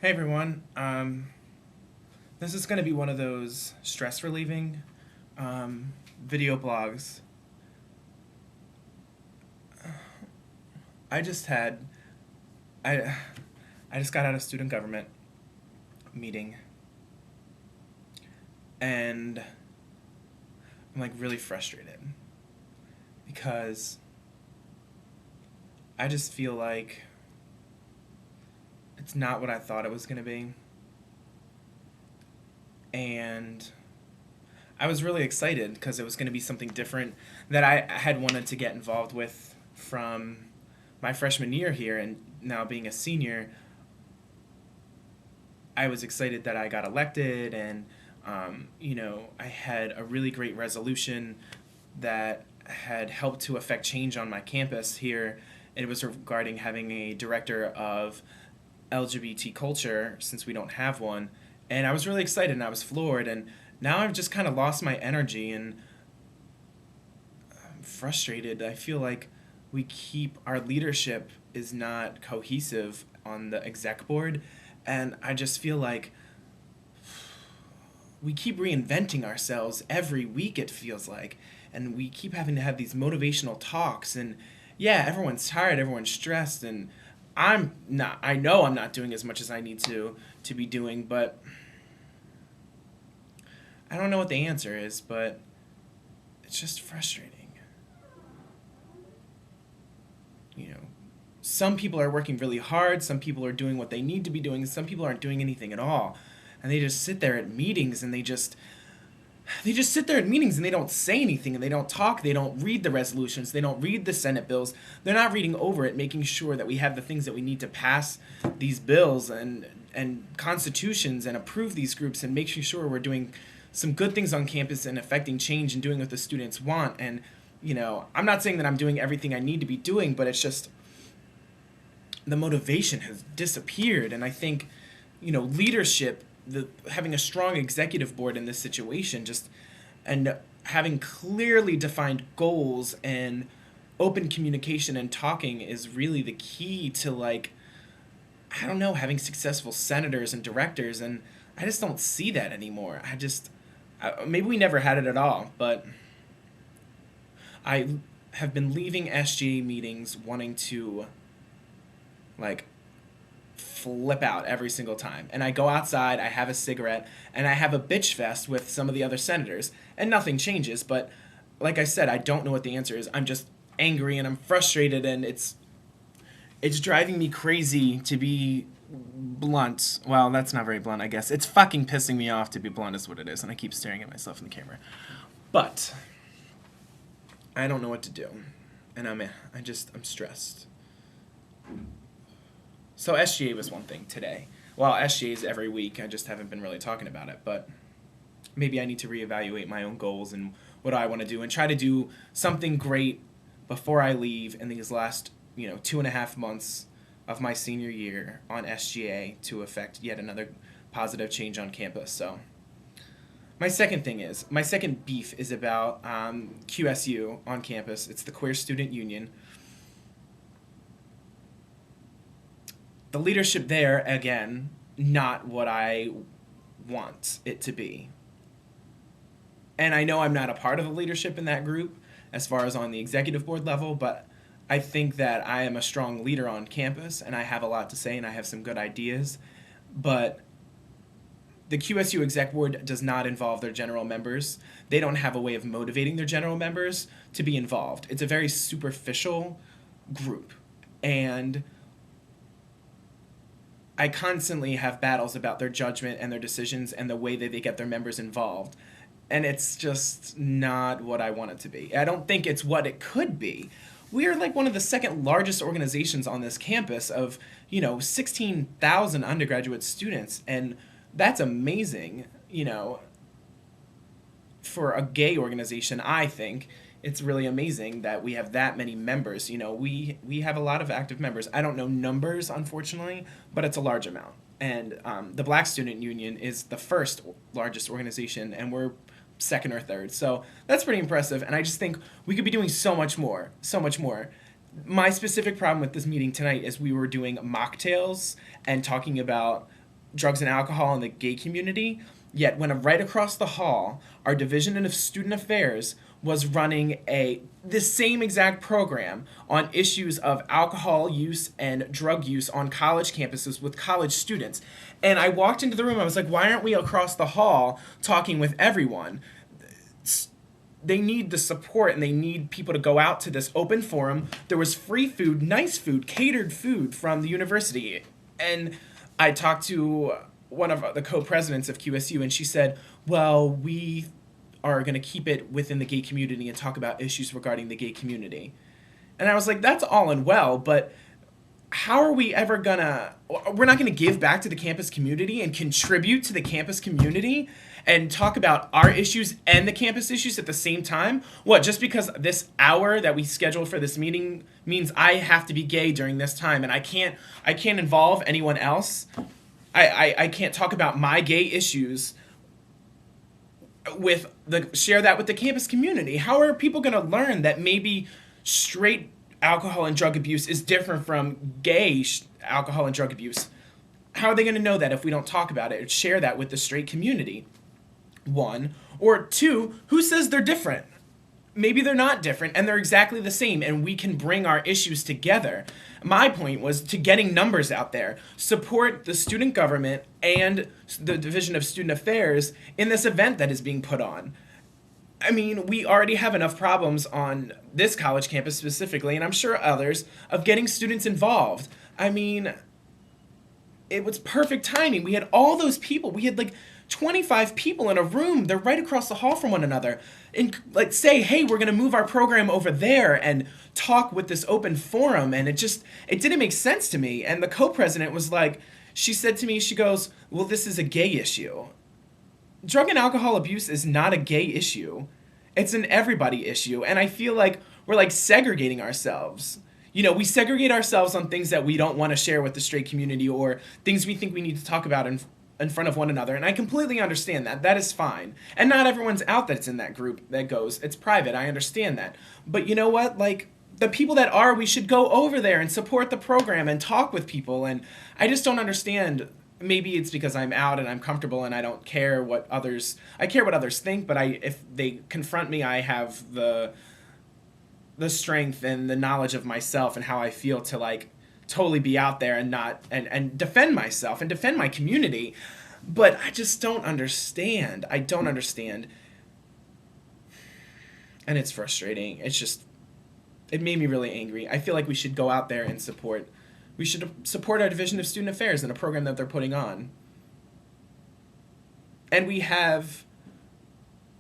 Hey everyone. This is going to be one of those stress relieving video blogs. I just had I I just got out of student government meeting, and I'm like really frustrated because I just feel like it's not what I thought it was going to be. And I was really excited because it was going to be something different that I had wanted to get involved with from my freshman year here, and now being a senior, I was excited that I got elected, and I had a really great resolution that had helped to affect change on my campus here. It was regarding having a director of LGBT culture, since we don't have one, and I was really excited and I was floored, and now I've just kind of lost my energy, and I'm frustrated. I feel like our leadership is not cohesive on the exec board, and I just feel like we keep reinventing ourselves every week, it feels like, and we keep having to have these motivational talks, and yeah, everyone's tired, everyone's stressed, and I know I'm not doing as much as I need to be doing, but I don't know what the answer is, but it's just frustrating. You know, some people are working really hard, some people are doing what they need to be doing, and some people aren't doing anything at all. And they just sit there at meetings, and they just sit there at meetings and they don't say anything, and they don't talk, they don't read the resolutions, they don't read the Senate bills. They're not reading over it, making sure that we have the things that we need to pass these bills and constitutions and approve these groups, and making sure we're doing some good things on campus and affecting change and doing what the students want. And I'm not saying that I'm doing everything I need to be doing, but it's just the motivation has disappeared. And I think leadership, having a strong executive board in this situation, and having clearly defined goals and open communication and talking is really the key to, like, I don't know, having successful senators and directors. And I just don't see that anymore. Maybe we never had it at all, but I have been leaving SGA meetings wanting to, like, flip out every single time. And I go outside, I have a cigarette, and I have a bitch fest with some of the other senators, and nothing changes. But like I said, I don't know what the answer is. I'm just angry and I'm frustrated, and it's driving me crazy, to be blunt. Well, that's not very blunt, I guess. It's fucking pissing me off, to be blunt, is what it is, and I keep staring at myself in the camera. But I don't know what to do, and I'm stressed. So SGA was one thing today. Well, SGA is every week. I just haven't been really talking about it. But maybe I need to reevaluate my own goals and what I want to do, and try to do something great before I leave in these last 2.5 months of my senior year on SGA, to affect yet another positive change on campus. So my second beef is about QSU on campus. It's the Queer Student Union. The leadership there, again, not what I want it to be. And I know I'm not a part of the leadership in that group as far as on the executive board level, but I think that I am a strong leader on campus, and I have a lot to say, and I have some good ideas. But the QSU exec board does not involve their general members. They don't have a way of motivating their general members to be involved. It's a very superficial group, and I constantly have battles about their judgment and their decisions and the way that they get their members involved. And it's just not what I want it to be. I don't think it's what it could be. We are like one of the second largest organizations on this campus of, 16,000 undergraduate students. And that's amazing, for a gay organization. I think it's really amazing that we have that many members. We have a lot of active members. I don't know numbers, unfortunately, but it's a large amount. And the Black Student Union is the first largest organization, and we're second or third. So that's pretty impressive, and I just think we could be doing so much more, so much more. My specific problem with this meeting tonight is we were doing mocktails and talking about drugs and alcohol in the gay community. Yet, when right across the hall, our Division of Student Affairs was running the same exact program on issues of alcohol use and drug use on college campuses with college students. And I walked into the room, I was like, why aren't we across the hall talking with everyone? They need the support and they need people to go out to this open forum. There was free food, nice food, catered food from the university. And I talked to one of the co-presidents of QSU, and she said, well, we are going to keep it within the gay community and talk about issues regarding the gay community. And I was like, that's all and well, but how are we ever gonna, we're not gonna give back to the campus community and contribute to the campus community and talk about our issues and the campus issues at the same time? What, just because this hour that we scheduled for this meeting means I have to be gay during this time and I can't involve anyone else? I can't talk about my gay issues share that with the campus community. How are people gonna learn that maybe straight alcohol and drug abuse is different from gay alcohol and drug abuse? How are they going to know that if we don't talk about it or share that with the straight community? One. Or two, who says they're different? Maybe they're not different and they're exactly the same and we can bring our issues together. My point was to getting numbers out there. Support the student government and the Division of Student Affairs in this event that is being put on. I mean, we already have enough problems on this college campus specifically, and I'm sure others, of getting students involved. I mean, it was perfect timing. We had all those people. We had like 25 people in a room. They're right across the hall from one another. And like say, hey, we're going to move our program over there and talk with this open forum. And it didn't make sense to me. And the co-president was like, she said to me, she goes, well, this is a gay issue. Drug and alcohol abuse is not a gay issue. It's an everybody issue. And I feel like we're like segregating ourselves. You know, we segregate ourselves on things that we don't want to share with the straight community or things we think we need to talk about in front of one another. And I completely understand that. That is fine. And not everyone's out that's in that group that goes, it's private. I understand that. But you know what? Like, the people that are, we should go over there and support the program and talk with people. And I just don't understand. Maybe it's because I'm out and I'm comfortable and I don't care what others, I care what others think, but if they confront me, I have the strength and the knowledge of myself and how I feel to like totally be out there and not, and defend myself and defend my community. But I just don't understand. I don't understand. And it's frustrating. It made me really angry. I feel like we should go out there and support our Division of Student Affairs in a program that they're putting on. And we have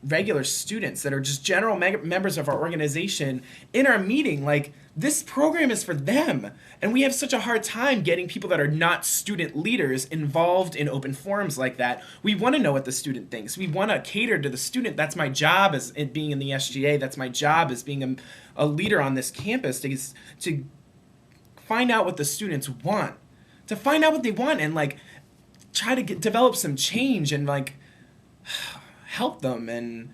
regular students that are just general members of our organization in our meeting. Like, this program is for them. And we have such a hard time getting people that are not student leaders involved in open forums like that. We want to know what the student thinks. We want to cater to the student. That's my job as being in the SGA. That's my job as being a leader on this campus, to find out what the students want, to find out what they want and like try to develop some change and like help them and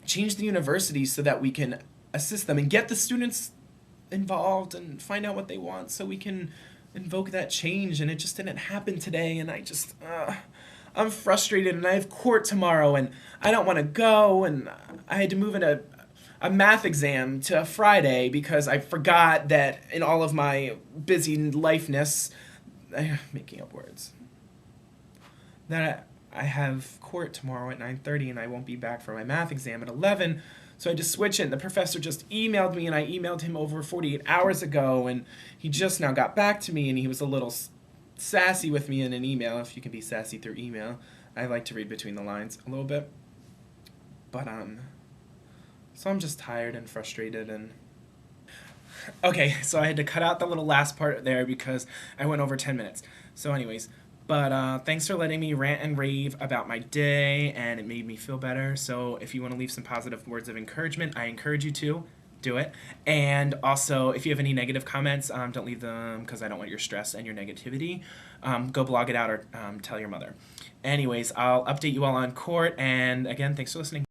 change the university so that we can assist them and get the students involved and find out what they want so we can invoke that change. And it just didn't happen today. And I'm frustrated and I have court tomorrow and I don't want to go. And I had to move in a math exam to Friday because I forgot that in all of my busy lifeness, making up words, that I have court tomorrow at 9:30 and I won't be back for my math exam at 11. So I just switch it. And the professor just emailed me and I emailed him over 48 hours ago and he just now got back to me and he was a little sassy with me in an email. If you can be sassy through email, I like to read between the lines a little bit. But so I'm just tired and frustrated and okay, so I had to cut out the little last part there because I went over 10 minutes. So anyways, but thanks for letting me rant and rave about my day, and it made me feel better. So if you want to leave some positive words of encouragement, I encourage you to do it. And also, if you have any negative comments, don't leave them because I don't want your stress and your negativity. Go blog it out or tell your mother. Anyways, I'll update you all on court, and again, thanks for listening.